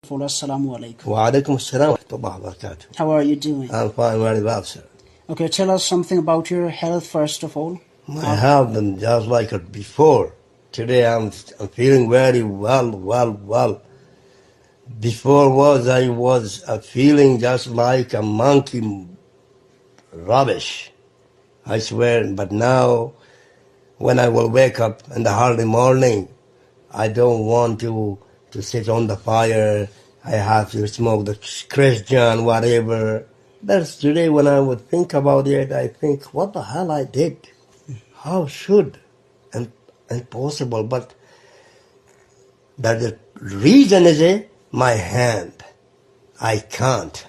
Assalamu alaikum. Wa alaikum assalam wa rahmatullahi wa barakatuh. How are you doing? I'm fine, very well, sir. Okay, tell us something about your health first of all. My health is just like it before. Today I'm feeling very well. Before I was feeling just like a monkey rubbish. I swear, but now when I will wake up in the early morning, I don't want to sit on the fire. I have to smoke the Christian, whatever. That's today when I would think about it, I think, what the hell I did? How should? And impossible. But the reason is my hand. I can't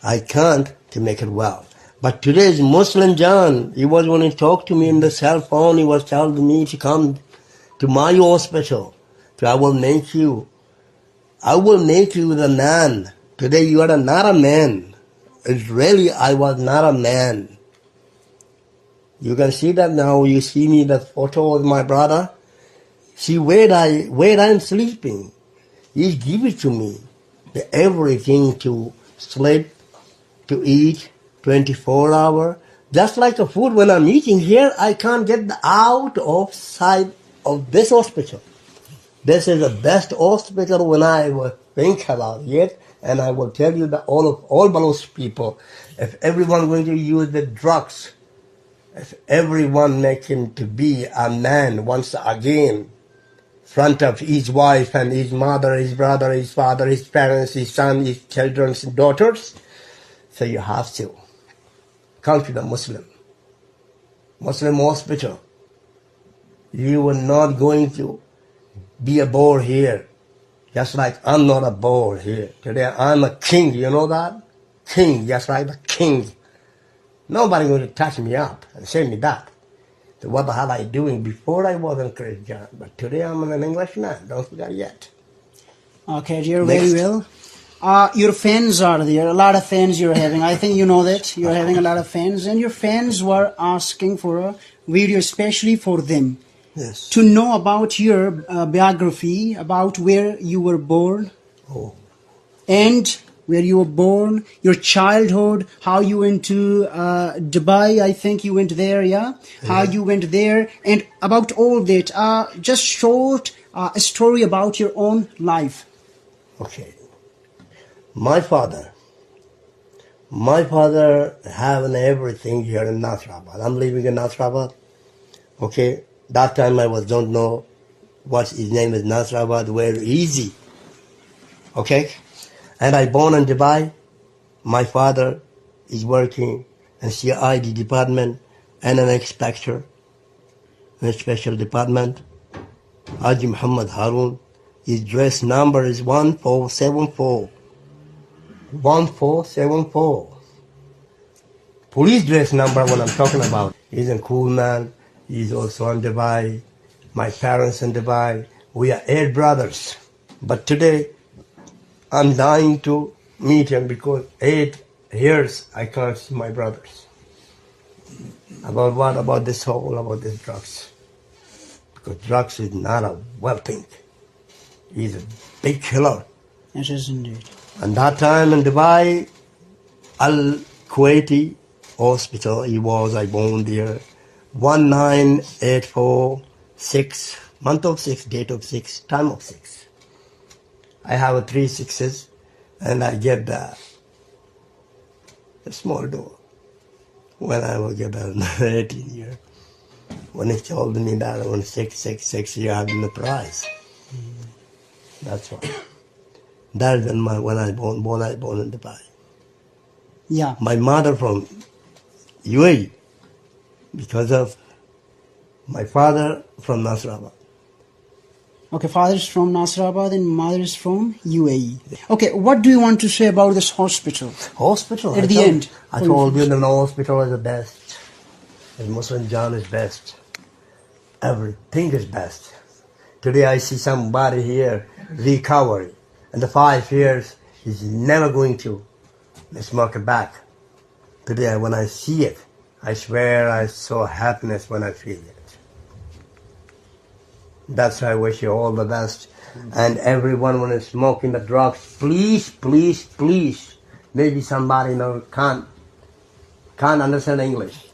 to make it well. But today's Muslim John, he was when he talked to me in the cell phone, he was telling me to come to my hospital. So I will make you the man. Today you are not a man. It's really, I was not a man. You can see that now. You see me, that photo of my brother. See where I'm sleeping. He give it to me. Everything to sleep, to eat, 24 hours. Just like the food when I'm eating here, I can't get out of sight of this hospital. This is the best hospital when I will think about it, and I will tell you that all Baloch people, if everyone going to use the drugs, if everyone making to be a man once again, front of his wife and his mother, his brother, his father, his parents, his son, his children, his daughters, so you have to come to the Muslim hospital. You are not going to be a bore here, just like I'm not a bore here. Today I'm a king, you know that? King, just like the king. Nobody going to touch me up and say me that. So what the hell I doing? Before I wasn't Christian, but today I'm an Englishman. Don't forget yet. Okay, you're very well. Your fans are there, a lot of fans you're having. I think you know that. You're having a lot of fans, and your fans were asking for a video especially for them. Yes. To know about your biography, about where you were born, and where you were born, your childhood, how you went to Dubai, I think you went there, yeah? How you went there, and about all that. Just short a story about your own life. Okay. My father having everything here in Nasrabad. I'm living in Nasrabad. Okay. That time I don't know what his name is, Nasrabad, where easy. Okay? And I born in Dubai. My father is working in CID department and an inspector in a special department. Haji Muhammad Harun. His dress number is 1474. 1474. Police dress number what I'm talking about. He's a cool man. He's also in Dubai. My parents in Dubai. We are 8 brothers. But today, I'm dying to meet him because 8 years I can't see my brothers. About what? About this drugs. Because drugs is not a well thing. He's a big killer. It is indeed. And that time in Dubai, Al-Kuwaiti Hospital, I born there. 19846, month of 6, date of 6, time of 6. I have 3 6s, and I get a small door when I will get 18 years. When he told me that when 6, you have the prize. That's why. That is when I born in Dubai. Yeah. My mother from UAE. Because of my father from Nasrabad. Okay, father is from Nasrabad and mother is from UAE. Okay, what do you want to say about this hospital? Hospital? At the end. I told you the hospital is the best. And Muslim John is best. Everything is best. Today I see somebody here recovery. In the 5 years, he's never going to smoke it back. Today when I see it, I swear I saw happiness when I feel it. That's why I wish you all the best. And everyone when is smoking the drugs, please, please, please. Maybe somebody can't understand English.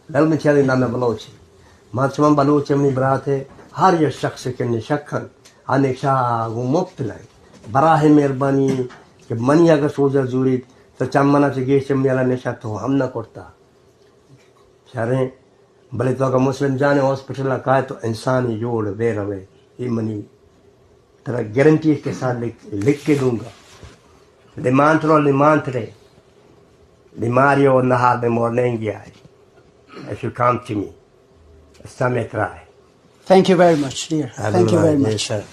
Let me tell you I'm a Balochi. Matchman Balochi mni brate har ye shakhs ke nishakhan anisha wo muftla barahe mehrbani ke mani agar soja zurid to chammana se ge chemni ala nisha to hum na korta share bale to agar muslim jane hospital la kahe to insani jod ve rave ye mani tera guarantee ke sath likh ke dunga limantre limario nahar de morning ai if you come to me. Try. Thank you very much, dear. Thank you very much. Yes, sir.